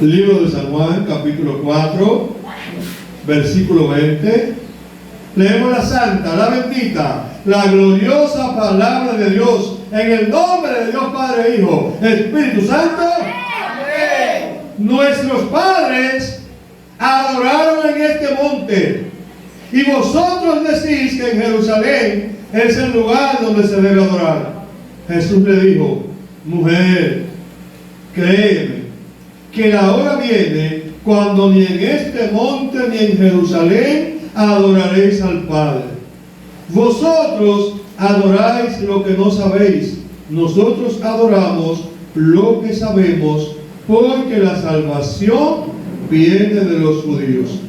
Libro de San Juan, capítulo 4, versículo 20. Leemos la santa, la bendita, la gloriosa palabra de Dios, en el nombre de Dios Padre, Hijo, Espíritu Santo. Amén. Nuestros padres adoraron en este monte, y vosotros decís que en Jerusalén es el lugar donde se debe adorar. Jesús le dijo: mujer, créeme que la hora viene cuando ni en este monte ni en Jerusalén adoraréis al Padre. Vosotros adoráis lo que no sabéis, nosotros adoramos lo que sabemos, porque la salvación viene de los judíos.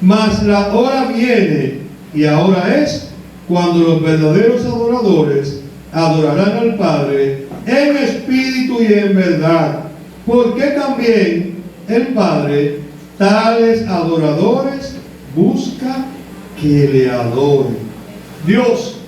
Mas la hora viene, y ahora es, cuando los verdaderos adoradores adorarán al Padre en espíritu y en verdad, porque también el Padre tales adoradores busca que le adoren. Dios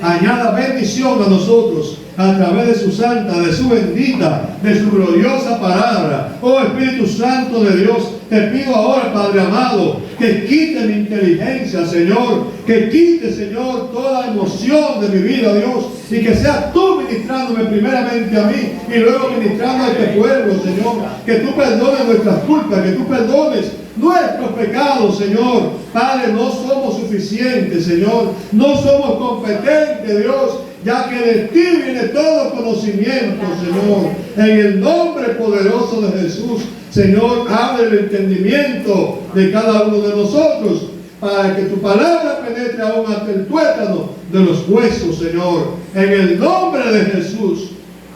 añada bendición a nosotros a través de su santa, de su bendita, de su gloriosa palabra. Oh Espíritu Santo de Dios, te pido ahora, Padre amado, que quite mi inteligencia, Señor, que quite, Señor, toda emoción de mi vida, Dios, y que seas tú ministrándome primeramente a mí y luego ministrando a este pueblo, Señor. Que tú perdones nuestras culpas, que tú perdones nuestros pecados, Señor. Padre, no somos suficientes, Señor, no somos competentes, Dios, ya que de ti viene todo conocimiento, Señor. En el nombre poderoso de Jesús, Señor, abre el entendimiento de cada uno de nosotros, para que tu palabra penetre aún hasta el tuétano de los huesos, Señor. En el nombre de Jesús.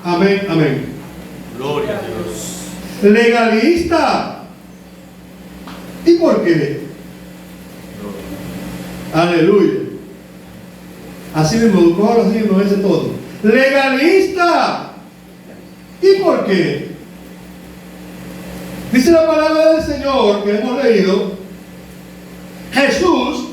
Amén, amén. Gloria a Dios. Legalista. ¿Y por qué? Aleluya. Así mismo, cojo los himnos, ese todo. Legalista. ¿Y por qué? Dice la palabra del Señor que hemos leído. Jesús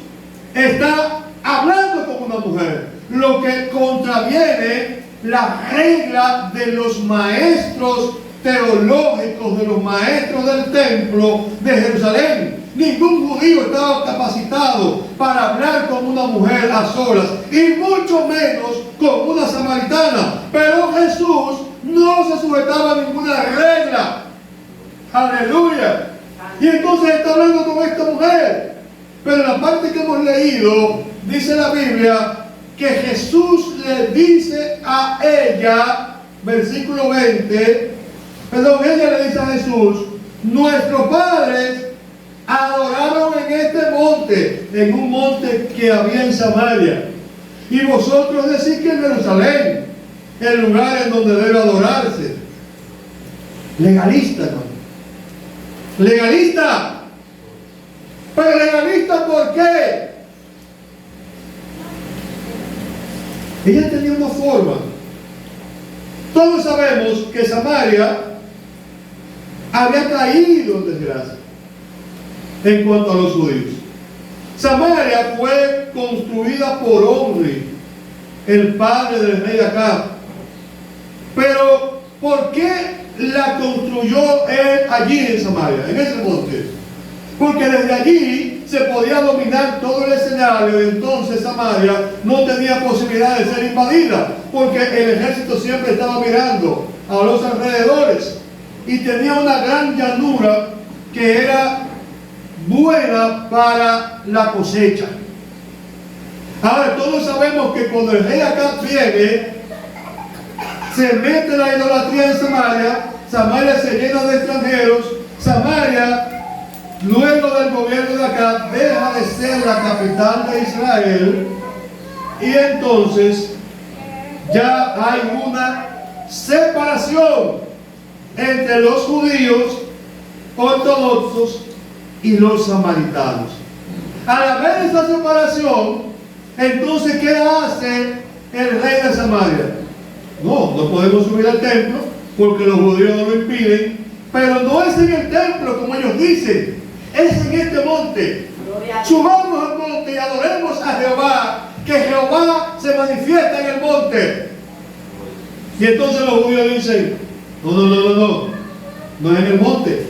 está hablando como una mujer, lo que contraviene la regla de los maestros teológicos, de los maestros del templo de Jerusalén. Ningún judío estaba capacitado para hablar con una mujer a solas, y mucho menos con una samaritana. Pero Jesús no se sujetaba a ninguna regla. Aleluya. Y entonces está hablando con esta mujer. Pero en la parte que hemos leído, dice la Biblia que Jesús le dice a ella, versículo 20, ella le dice a Jesús: nuestros padres adoraron en este monte, en un monte que había en Samaria, y vosotros decís que en Jerusalén, el lugar en donde debe adorarse. Legalista, hermano. Legalista. Pero legalista, ¿por qué? Ella tenía una forma. Todos sabemos que Samaria había caído en desgracia en cuanto a los judíos. Samaria fue construida por Omri, el padre del rey Acab. Pero ¿por qué la construyó él allí en Samaria, en ese monte? Porque desde allí se podía dominar todo el escenario, y entonces Samaria no tenía posibilidad de ser invadida, porque el ejército siempre estaba mirando a los alrededores, y tenía una gran llanura que era buena para la cosecha. Ahora, todos sabemos que cuando el rey Acab viene, se mete la idolatría en Samaria. Samaria se llena de extranjeros. Samaria, luego del gobierno de Acab, deja de ser la capital de Israel, y entonces ya hay una separación entre los judíos ortodoxos y los samaritanos. Al haber esa separación, entonces ¿qué hace el rey de Samaria? No podemos subir al templo porque los judíos no lo impiden, pero no es en el templo como ellos dicen, es en este monte. Subamos al monte y adoremos a Jehová, que Jehová se manifiesta en el monte. Y entonces los judíos dicen: no es en el monte,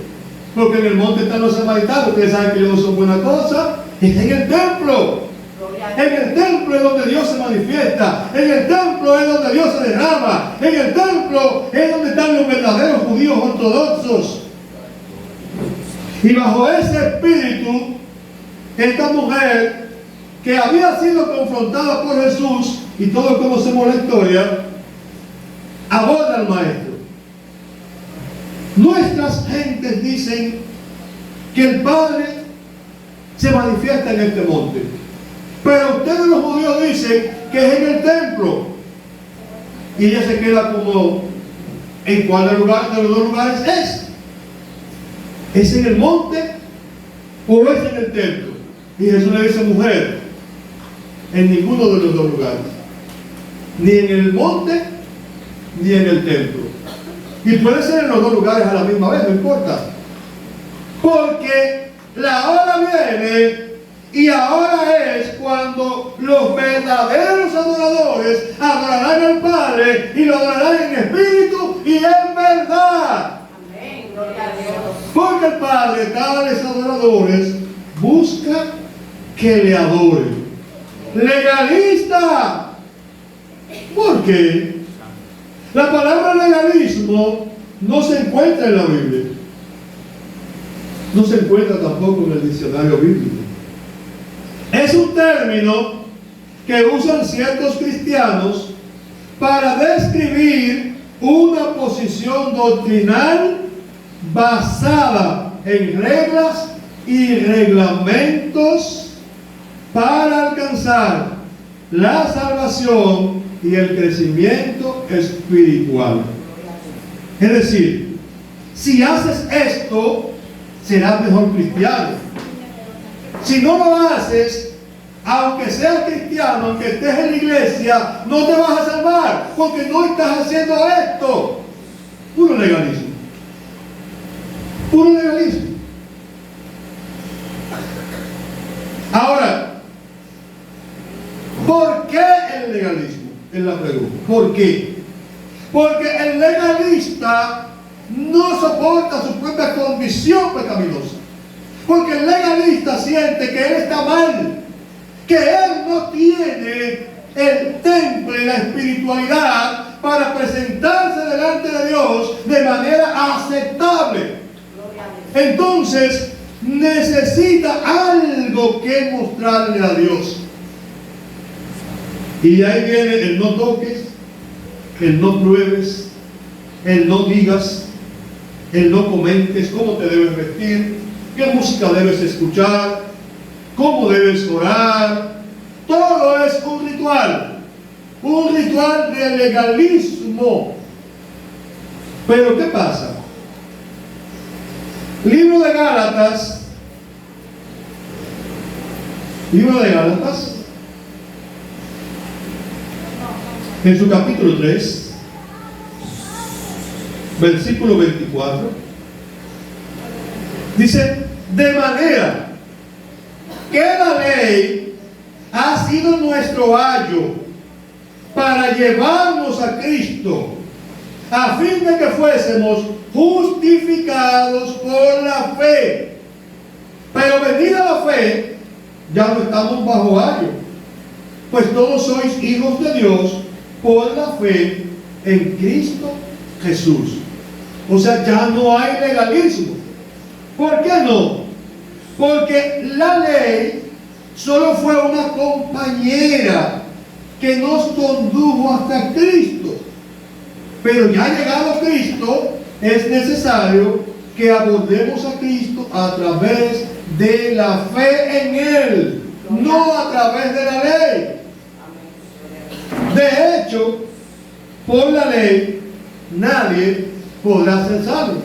Porque en el monte están los samaritanos. Ustedes saben que ellos no son buena cosa. Es en el templo. En el templo es donde Dios se manifiesta. En el templo es donde Dios se derrama. En el templo es donde están los verdaderos judíos ortodoxos. Y bajo ese espíritu, esta mujer que había sido confrontada por Jesús, y todos conocemos la historia, aborda al maestro. Nuestras gentes dicen que el Padre se manifiesta en este monte, pero ustedes los judíos dicen que es en el templo. Y ella se queda como, ¿en cuál de los dos lugares es? ¿Es en el monte o es en el templo? Y Jesús le dice, mujer, en ninguno de los dos lugares, ni en el monte ni en el templo. Y puede ser en los dos lugares a la misma vez, no importa, porque la hora viene y ahora es cuando los verdaderos adoradores adorarán al Padre, y lo adorarán en espíritu y en verdad. Amén, gloria a Dios. Porque el Padre, tales adoradores, busca que le adoren. Legalista. ¿Por qué? La palabra legalismo no se encuentra en la Biblia. No se encuentra tampoco en el diccionario bíblico. Es un término que usan ciertos cristianos para describir una posición doctrinal basada en reglas y reglamentos para alcanzar la salvación y el crecimiento espiritual. Es decir, si haces esto, serás mejor cristiano. Si no lo haces, aunque seas cristiano, aunque estés en la iglesia, no te vas a salvar, porque no estás haciendo esto. Puro legalismo. Puro legalismo. Ahora, ¿por qué el legalismo? Es la pregunta. ¿Por qué? Porque el legalista no soporta su propia condición pecaminosa. Porque el legalista siente que él está mal, que él no tiene el temple y la espiritualidad para presentarse delante de Dios de manera aceptable. Entonces necesita algo que mostrarle a Dios. Y ahí viene el no toques, el no pruebes, el no digas, el no comentes cómo te debes vestir, qué música debes escuchar, cómo debes orar. Todo es un ritual de legalismo. Pero ¿qué pasa? Libro de Gálatas, en su capítulo 3, versículo 24, dice, de manera que la ley ha sido nuestro ayo para llevarnos a Cristo, a fin de que fuésemos justificados por la fe. Pero venida la fe, ya no estamos bajo ayo, pues todos sois hijos de Dios por la fe en Cristo Jesús. O sea, ya no hay legalismo. ¿Por qué no? Porque la ley solo fue una compañera que nos condujo hasta Cristo. Pero ya llegado Cristo, es necesario que abordemos a Cristo a través de la fe en Él, no a través de la ley. De hecho, por la ley, nadie podrá ser salvo.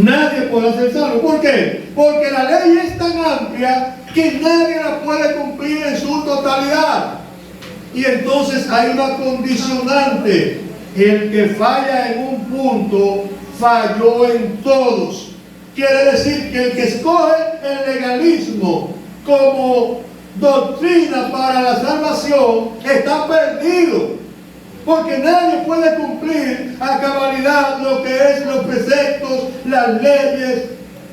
Nadie podrá ser salvo. ¿Por qué? Porque la ley es tan amplia que nadie la puede cumplir en su totalidad. Y entonces hay una condicionante. El que falla en un punto, falló en todos. Quiere decir que el que escoge el legalismo como doctrina para la salvación está perdido. Porque nadie puede cumplir a cabalidad lo que es los preceptos, las leyes,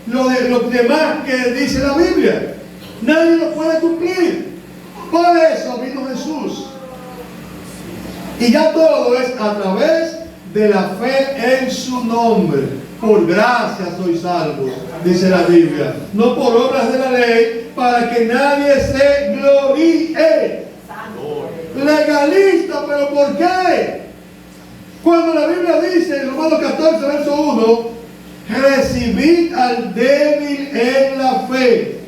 lo demás que dice la Biblia. Nadie lo puede cumplir. Por eso vino Jesús. Y ya todo es a través de la fe en su nombre. Por gracia sois salvos, dice la Biblia. No por obras de la ley, para que nadie se gloríe. Legalista, ¿pero por qué? Cuando la Biblia dice en Romanos 14, verso 1, recibid al débil en la fe,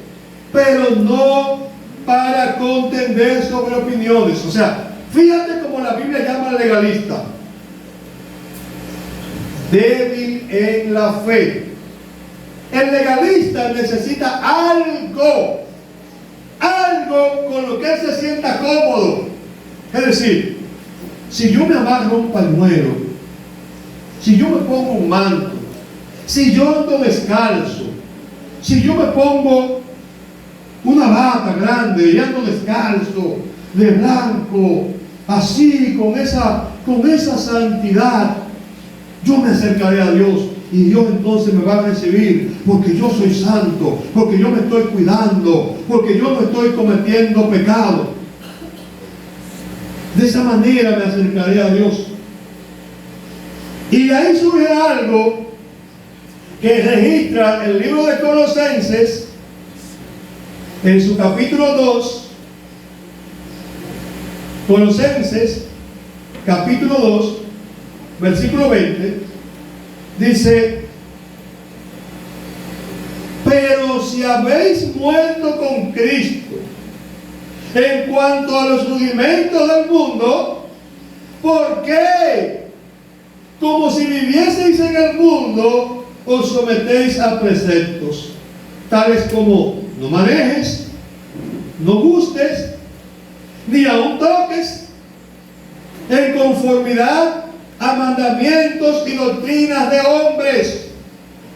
pero no para contender sobre opiniones. O sea, fíjate cómo la Biblia llama al legalista. Débil en la fe. El legalista necesita algo con lo que él se sienta cómodo. Es decir, si yo me amarro un pañuelo, si yo me pongo un manto, si yo ando descalzo, si yo me pongo una bata grande y ando descalzo, de blanco, así, con esa santidad, yo me acercaré a Dios y Dios entonces me va a recibir porque yo soy santo, porque yo me estoy cuidando, porque yo no estoy cometiendo pecado. De esa manera me acercaré a Dios. Y de ahí surge algo que registra el libro de Colosenses en su capítulo 2. Colosenses capítulo 2 versículo 20 dice: pero si habéis muerto con Cristo en cuanto a los rudimentos del mundo, ¿por qué? Como si vivieseis en el mundo, os sometéis a preceptos, tales como no manejes, no gustes, ni aun toques, en conformidad a mandamientos y doctrinas de hombres,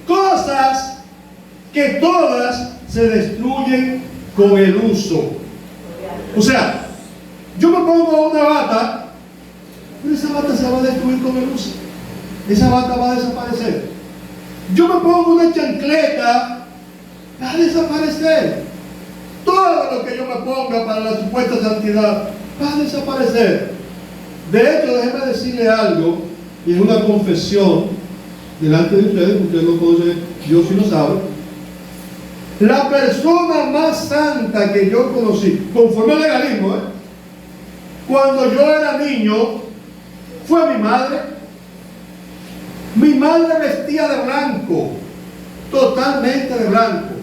cosas que todas se destruyen con el uso. O sea, yo me pongo una bata, pero esa bata se va a destruir con el uso. Esa bata va a desaparecer. Yo me pongo una chancleta, va a desaparecer. Todo lo que yo me ponga para la supuesta santidad va a desaparecer. De hecho, déjeme decirle algo, y es una confesión delante de ustedes, porque ustedes lo conocen, Dios sí lo sabe. La persona más santa que yo conocí, conforme al legalismo, cuando yo era niño, fue mi madre. Mi madre vestía de blanco, totalmente de blanco.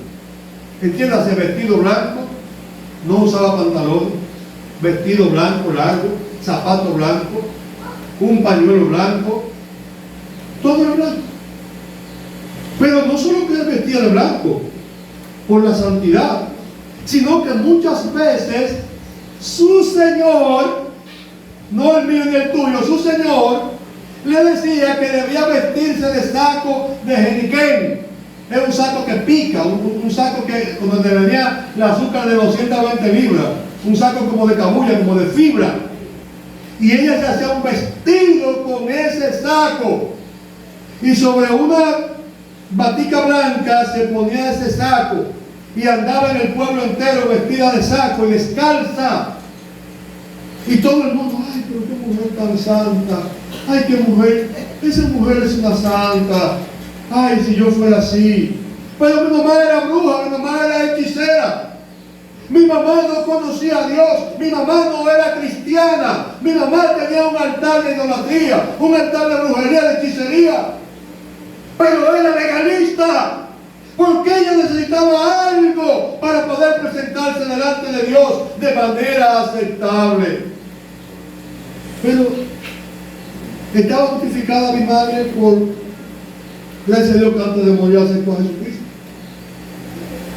Entiéndase, vestido blanco, no usaba pantalones, vestido blanco largo, zapato blanco, un pañuelo blanco, todo era blanco. Pero no solo que él vestía de blanco por la santidad, sino que muchas veces su Señor, no el mío ni el tuyo, su Señor le decía que debía vestirse de saco de jeniquén. Es un saco que pica, un saco que donde venía el azúcar de 220 libras, un saco como de cabulla, como de fibra. Y ella se hacía un vestido con ese saco, y sobre una batica blanca se ponía ese saco, y andaba en el pueblo entero vestida de saco y descalza. Y todo el mundo: ay, pero qué mujer tan santa, ay, qué mujer, esa mujer es una santa, ay, si yo fuera así. Pero mi mamá era bruja, mi mamá era hechicera, mi mamá no conocía a Dios, mi mamá no era cristiana, mi mamá tenía un altar de idolatría, un altar de brujería, de hechicería, pero era legalista, porque ella necesitaba algo para poder presentarse delante de Dios de manera aceptable. Pero estaba justificada mi madre por, gracias a Dios, que antes de morir aceptó a Jesucristo,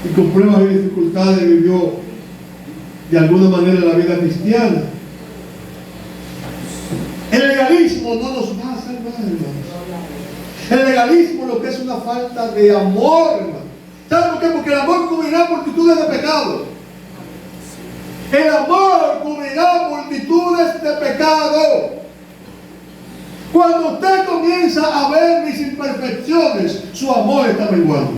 y con pruebas y dificultades vivió de alguna manera la vida cristiana. El legalismo no nos va a salvar, hermanos. El legalismo lo que es una falta de amor, hermano. ¿Sabe por qué? Porque el amor cubrirá multitudes de pecados. El amor cubrirá multitudes de pecados. Cuando usted comienza a ver mis imperfecciones, su amor está menguando.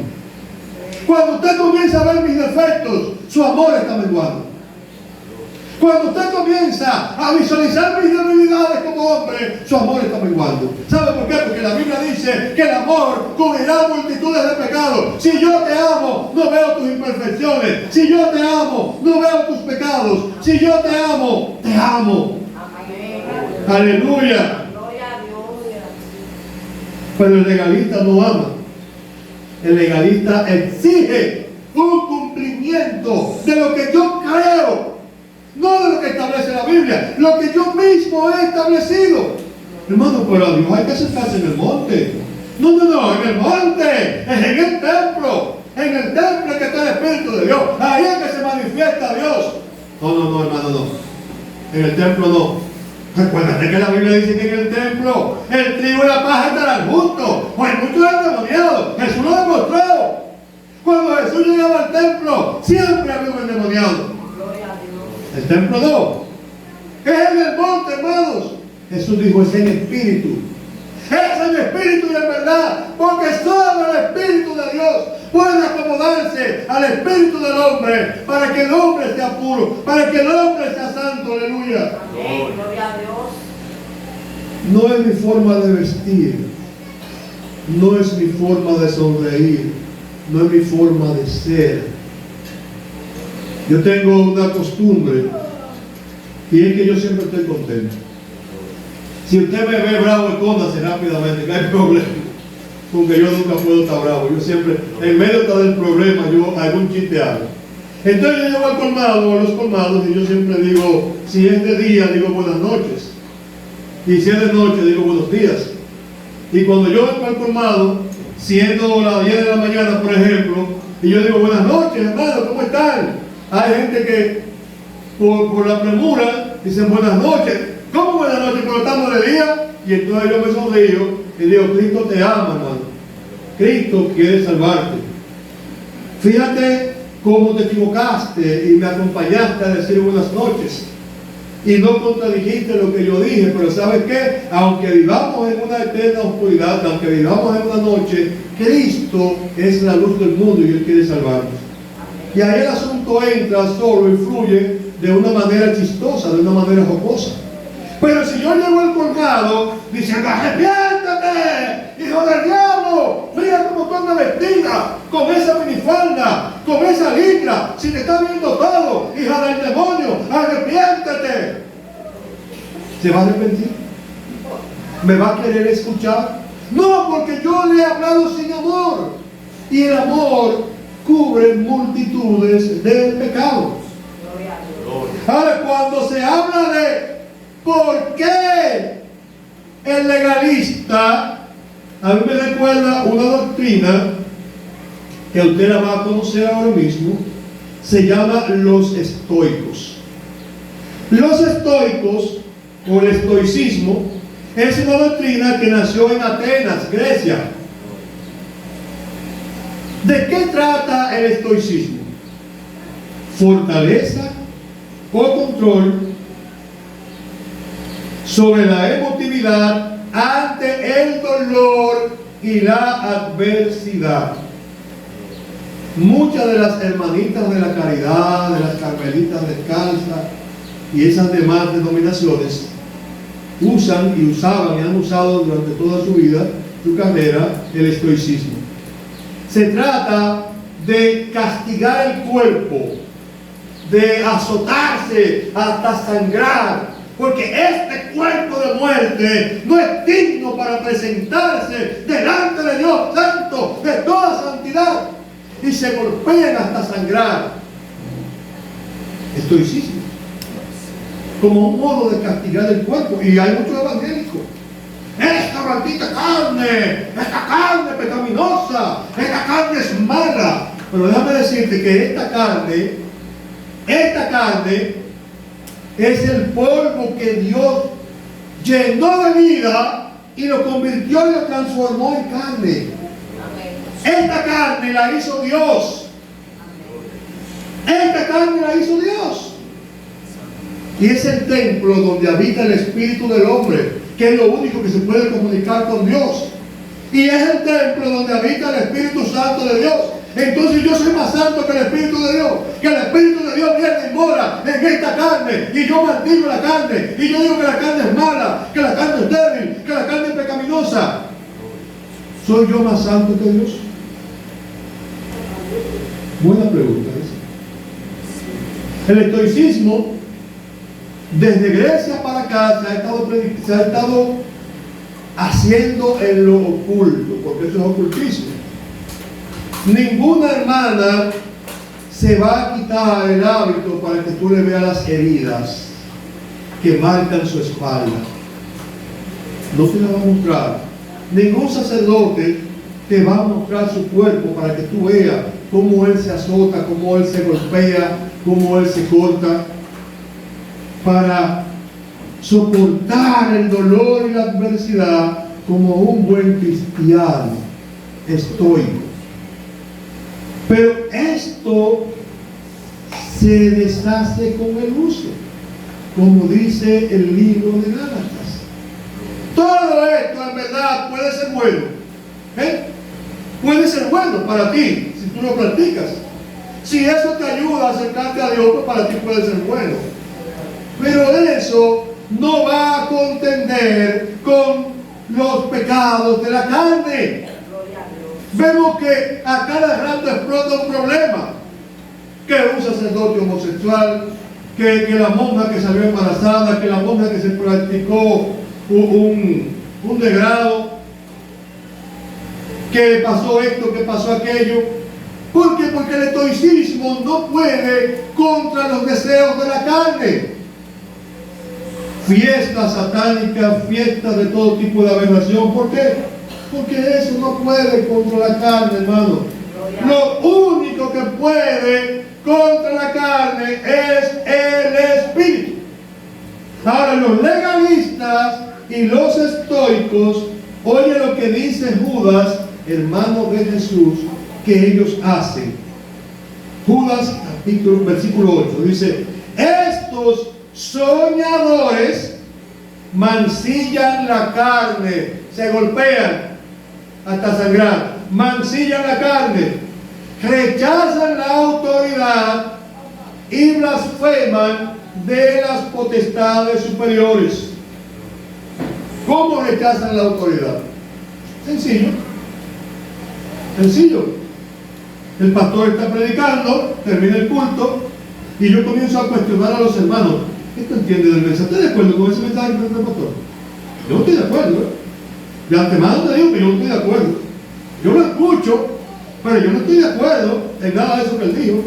Cuando usted comienza a ver mis defectos, su amor está menguando. Cuando usted comienza a visualizar mis debilidades como hombre, su amor está menguando. ¿Sabe por qué? Porque la Biblia dice que el amor cubrirá multitudes de pecados. Si yo te amo, no veo tus imperfecciones. Si yo te amo, no veo tus pecados. Si yo te amo, te amo. Aleluya. Pero el legalista no ama. El legalista exige un cumplimiento de lo que yo creo, no de lo que establece la Biblia, lo que yo mismo he establecido. Hermano, pero a Dios hay que acercarse en el monte. No, en el monte, es en el templo. En el templo que está el Espíritu de Dios. Ahí es que se manifiesta Dios. No, hermano, no. En el templo no. Recuérdate que la Biblia dice que en el templo el trigo y la paja estarán juntos. Pues muchos endemoniados. Jesús lo demostró. Cuando Jesús llegaba al templo, siempre había un endemoniado. El templo no. Es en el monte, hermanos. Jesús dijo, es en espíritu. Es en espíritu y en verdad. Porque solo el Espíritu de Dios puede acomodarse al espíritu del hombre para que el hombre sea puro, para que el hombre sea santo. Aleluya. Amén. Gloria a Dios. No es mi forma de vestir, no es mi forma de sonreír, no es mi forma de ser. Yo tengo una costumbre y es que yo siempre estoy contento. Si usted me ve bravo, escóndase rápidamente, que hay problema. Porque yo nunca puedo estar bravo. Yo siempre, en medio del problema, yo algún chiste hago. Entonces yo llego al colmado, a los colmados, y yo siempre digo, si es de día, digo buenas noches. Y si es de noche, digo buenos días. Y cuando yo vengo al colmado, siendo las 10 de la mañana, por ejemplo, y yo digo buenas noches, hermano, ¿cómo están? Hay gente que, por la premura, dicen buenas noches. ¿Cómo buenas noches? Pero estamos de día. Y entonces yo me sonrío y digo, Cristo te ama, hermano. Cristo quiere salvarte. Fíjate cómo te equivocaste y me acompañaste a decir buenas noches. Y no contradijiste lo que yo dije, pero ¿sabes qué? Aunque vivamos en una eterna oscuridad, aunque vivamos en una noche, Cristo es la luz del mundo y Él quiere salvarnos. Y ahí el asunto entra solo y fluye de una manera chistosa, de una manera jocosa. Pero si yo llego al colmado diciendo, arrepiéntate, hijo del diablo, mira cómo tú andas vestida, con esa minifalda, con esa licra, si te está viendo todo, hija del demonio, arrepiéntete. ¿Se va a arrepentir? ¿Me va a querer escuchar? No, porque yo le he hablado sin amor. Y el amor cubre multitudes de pecados. Ahora, cuando se habla de ¿por qué el legalista? A mí me recuerda una doctrina que usted la va a conocer ahora mismo. Se llama los estoicos. Los estoicos, o el estoicismo, es una doctrina que nació en Atenas, Grecia. ¿De qué trata el estoicismo? Fortaleza o control sobre la emotividad ante el dolor y la adversidad. Muchas de las hermanitas de la caridad, de las carmelitas descalzas y esas demás denominaciones usan y usaban y han usado durante toda su vida, su carrera, el estoicismo. Se trata de castigar el cuerpo, de azotarse hasta sangrar, porque este cuerpo de muerte no es digno para presentarse delante de Dios santo, de toda santidad, y se golpean hasta sangrar. Estoicismo, como un modo de castigar el cuerpo. Y hay muchos evangélicos: esta maldita carne, esta carne pecaminosa, esta carne es mala. Pero déjame decirte que esta carne es el polvo que Dios llenó de vida y lo convirtió y lo transformó en carne. Esta carne la hizo Dios. Esta carne la hizo Dios. Y es el templo donde habita el espíritu del hombre. que es lo único que se puede comunicar con Dios. Y es el templo donde habita el Espíritu Santo de Dios. Entonces yo soy más santo que el Espíritu de Dios. Que el Espíritu de Dios viene y mora en esta carne. Y yo maldigo la carne. Y yo digo que la carne es mala, que la carne es débil, que la carne es pecaminosa. ¿Soy yo más santo que Dios? Buena pregunta esa. El estoicismo, desde Grecia para acá, se ha estado haciendo en lo oculto, porque eso es ocultismo. Ninguna hermana se va a quitar el hábito para que tú le veas las heridas que marcan su espalda. No te la va a mostrar. Ningún sacerdote te va a mostrar su cuerpo para que tú veas cómo él se azota, cómo él se golpea, cómo él se corta, para soportar el dolor y la adversidad como un buen cristiano estoico. Pero esto se deshace con el uso, como dice el libro de Gálatas. Todo esto en verdad puede ser bueno, puede ser bueno para ti si tú lo practicas. Si eso te ayuda a acercarte a Dios, pues para ti puede ser bueno. Pero eso no va a contender con los pecados de la carne. Vemos que a cada rato explota un problema. Que un sacerdote homosexual, que la monja que salió embarazada, que la monja que se practicó un degrado, que pasó esto, que pasó aquello. ¿Por qué? Porque el estoicismo no puede contra los deseos de la carne. Fiestas satánicas, fiestas de todo tipo de aberración. ¿Por qué? Porque eso no puede contra la carne, hermano. Lo único que puede contra la carne es el espíritu. Ahora, los legalistas y los estoicos, oye lo que dice Judas, hermano de Jesús, que ellos hacen. Judas, versículo 8, dice: estos soñadores mancillan la carne, se golpean hasta sangrar, mancillan la carne, rechazan la autoridad y blasfeman de las potestades superiores. ¿Cómo rechazan la autoridad? Sencillo. El pastor está predicando, termina el culto y yo comienzo a cuestionar a los hermanos: ¿qué tú entiendes del mensaje? ¿Estás de acuerdo con ese mensaje que está el pastor? Yo no estoy de acuerdo, De antemano te digo que yo no estoy de acuerdo. Yo lo escucho, pero yo no estoy de acuerdo en nada de eso que él dijo.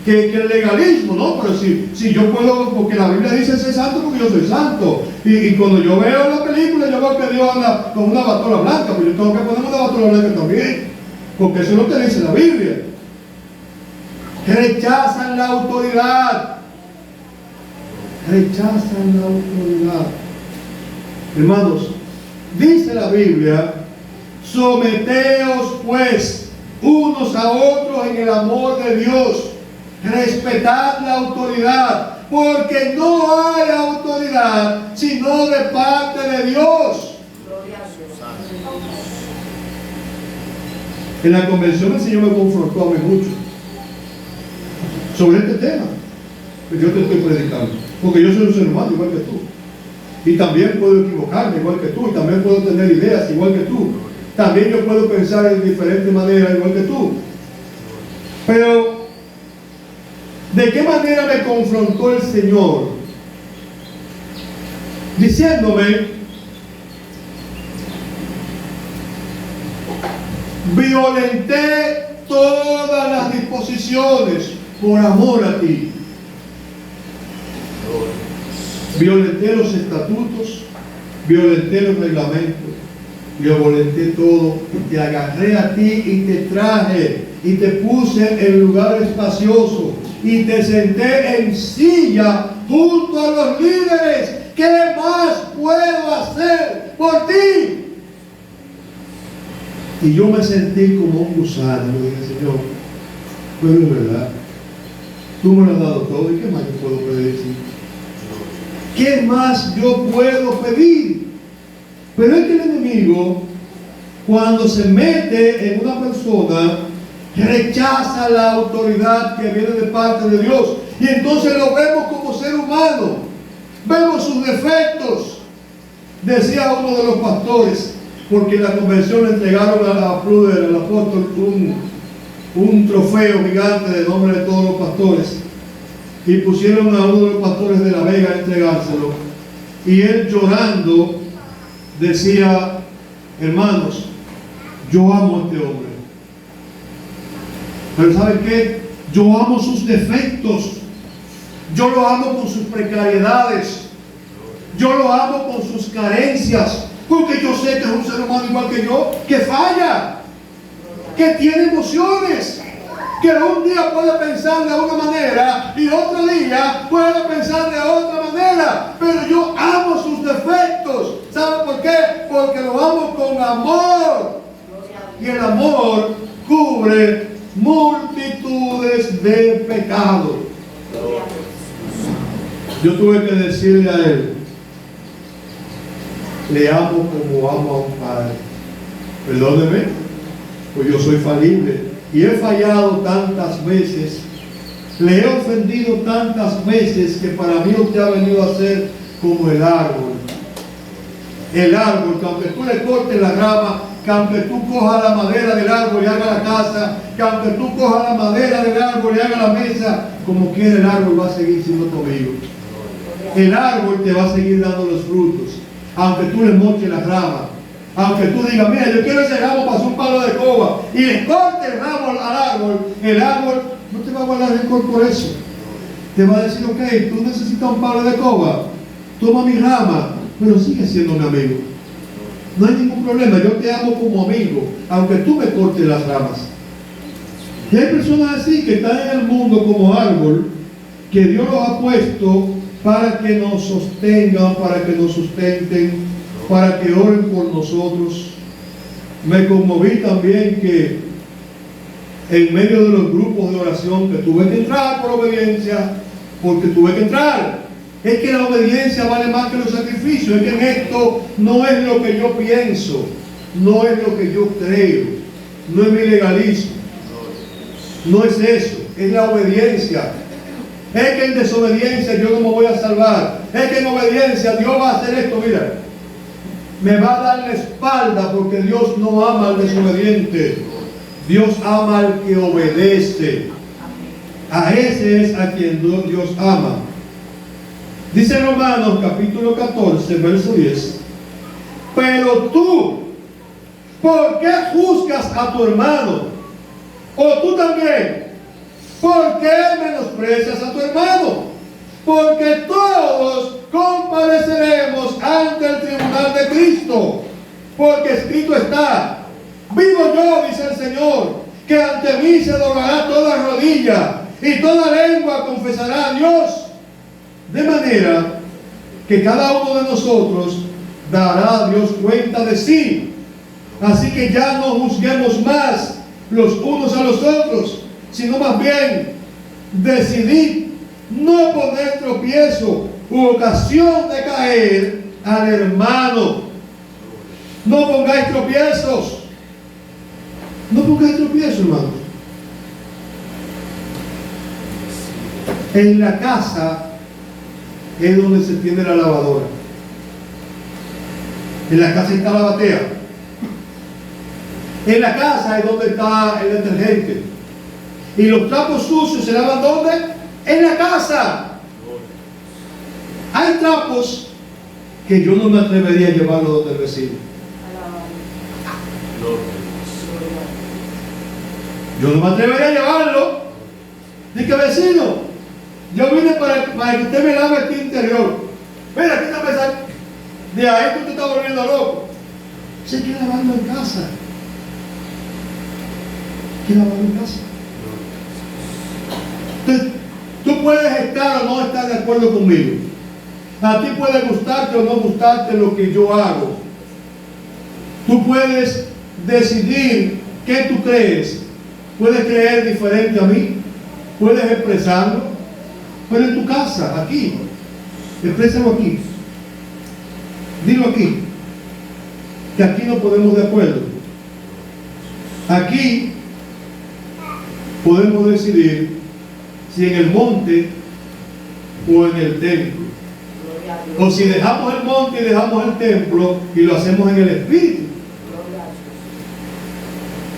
Que el legalismo, no, pero si yo puedo, porque la Biblia dice ser santo porque yo soy santo. Y cuando yo veo la película, yo veo que Dios anda con una batola blanca, pues yo tengo que ponerme una batola blanca también, porque eso es lo que dice la Biblia. Rechazan la autoridad. Rechazan la autoridad. Hermanos, dice la Biblia: someteos pues unos a otros en el amor de Dios. Respetad la autoridad, porque no hay autoridad sino de parte de Dios. En la convención el Señor me confrontó a mí mucho sobre este tema que yo te estoy predicando, porque yo soy un ser humano igual que tú, y también puedo equivocarme igual que tú, y también puedo tener ideas igual que tú, también yo puedo pensar en diferentes maneras igual que tú. Pero ¿de qué manera me confrontó el Señor? Diciéndome: violenté todas las disposiciones por amor a ti. Violenté los estatutos, violenté los reglamentos, violenté todo, te agarré a ti y te traje y te puse en lugar espacioso y te senté en silla junto a los líderes. ¿Qué más puedo hacer por ti? Y yo me sentí como un gusano. Le dije: Señor, pues es verdad, tú me lo has dado todo, ¿y qué más yo puedo pedir? ¿Sí? ¿Qué más yo puedo pedir? Pero es que el enemigo, cuando se mete en una persona, rechaza la autoridad que viene de parte de Dios. Y entonces lo vemos como ser humano. Vemos sus defectos. Decía uno de los pastores, porque en la convención le entregaron a Pruder, al apóstol, un trofeo gigante de nombre de todos los pastores. Y pusieron a uno de los pastores de La Vega a entregárselo. Y él llorando decía: hermanos, yo amo a este hombre. Pero ¿saben qué? Yo amo sus defectos. Yo lo amo con sus precariedades. Yo lo amo con sus carencias. Porque yo sé que es un ser humano igual que yo, que falla, que tiene emociones, que un día puede pensar de una manera y otro día puede pensar de otra manera. Pero yo amo sus defectos. ¿Saben por qué? Porque lo amo con amor. Y el amor cubre multitudes de pecados. Yo tuve que decirle a él: le amo como amo a un padre. Perdóneme, pues yo soy falible y he fallado tantas veces, le he ofendido tantas veces, que para mí usted ha venido a ser como el árbol. El árbol, que aunque tú le cortes la rama, que aunque tú cojas la madera del árbol y hagas la casa, que aunque tú cojas la madera del árbol y hagas la mesa, como quiera el árbol va a seguir siendo tu amigo. El árbol te va a seguir dando los frutos, aunque tú le moches la rama, aunque tú digas: mira, yo quiero ese ramo para hacer un palo de coba, y le cortes el ramo al árbol, el árbol no te va a guardar rencor por eso. Te va a decir: ok, tú necesitas un palo de coba, toma mi rama, pero sigue siendo mi amigo. No hay ningún problema, yo te amo como amigo, aunque tú me cortes las ramas. Y hay personas así que están en el mundo como árbol, que Dios los ha puesto para que nos sostengan, para que nos sustenten, para que oren por nosotros. Me conmoví también que en medio de los grupos de oración, que tuve que entrar por obediencia, porque tuve que entrar. Es que la obediencia vale más que los sacrificios. Es que en esto no es lo que yo pienso, no es lo que yo creo, no es mi legalismo, no es eso, es la obediencia. Es que en desobediencia yo no me voy a salvar. Es que en obediencia Dios va a hacer esto, mira, me va a dar la espalda, porque Dios no ama al desobediente. Dios ama al que obedece. A ese es a quien Dios ama. Dice Romanos capítulo 14, verso 10: pero tú, ¿por qué juzgas a tu hermano? O tú también, ¿por qué menosprecias a tu hermano? Porque todos compareceremos ante el tribunal de Cristo. Porque escrito está: vivo yo, dice el Señor, que ante mí se doblará toda rodilla y toda lengua confesará a Dios. De manera que cada uno de nosotros dará a Dios cuenta de sí. Así que ya no juzguemos más los unos a los otros, sino más bien decidid no poner tropiezo u ocasión de caer al hermano. No pongáis tropiezos. No pongáis tropiezos, hermanos. En la casa es donde se tiene la lavadora. En la casa está la batea. En la casa es donde está el detergente. Y los trapos sucios se lavan ¿dónde? En la casa. Hay trapos que yo no me atrevería a llevarlo donde el vecino. Yo no me atrevería a llevarlo. Dice: vecino, yo vine para que usted me lave este interior. Mira, aquí está pensando. De ahí tú te estás volviendo loco. Se quiere lavarlo en casa. Quiere lavarlo en casa. Entonces, tú puedes estar o no estar de acuerdo conmigo. A ti puede gustarte o no gustarte lo que yo hago. Tú puedes decidir qué tú crees. Puedes creer diferente a mí. Puedes expresarlo. Pero en tu casa, aquí, exprésalo aquí. Dilo aquí. que aquí no ponemos de acuerdo. Aquí podemos decidir si en el monte o en el templo. O si dejamos el monte y dejamos el templo y lo hacemos en el Espíritu.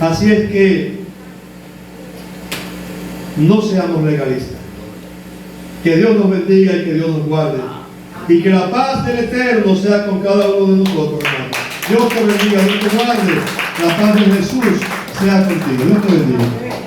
Así es que no seamos legalistas. Que Dios nos bendiga y que Dios nos guarde. Y que la paz del Eterno sea con cada uno de nosotros, hermanos. Dios te bendiga, Dios te guarde. La paz de Jesús sea contigo. Dios te bendiga.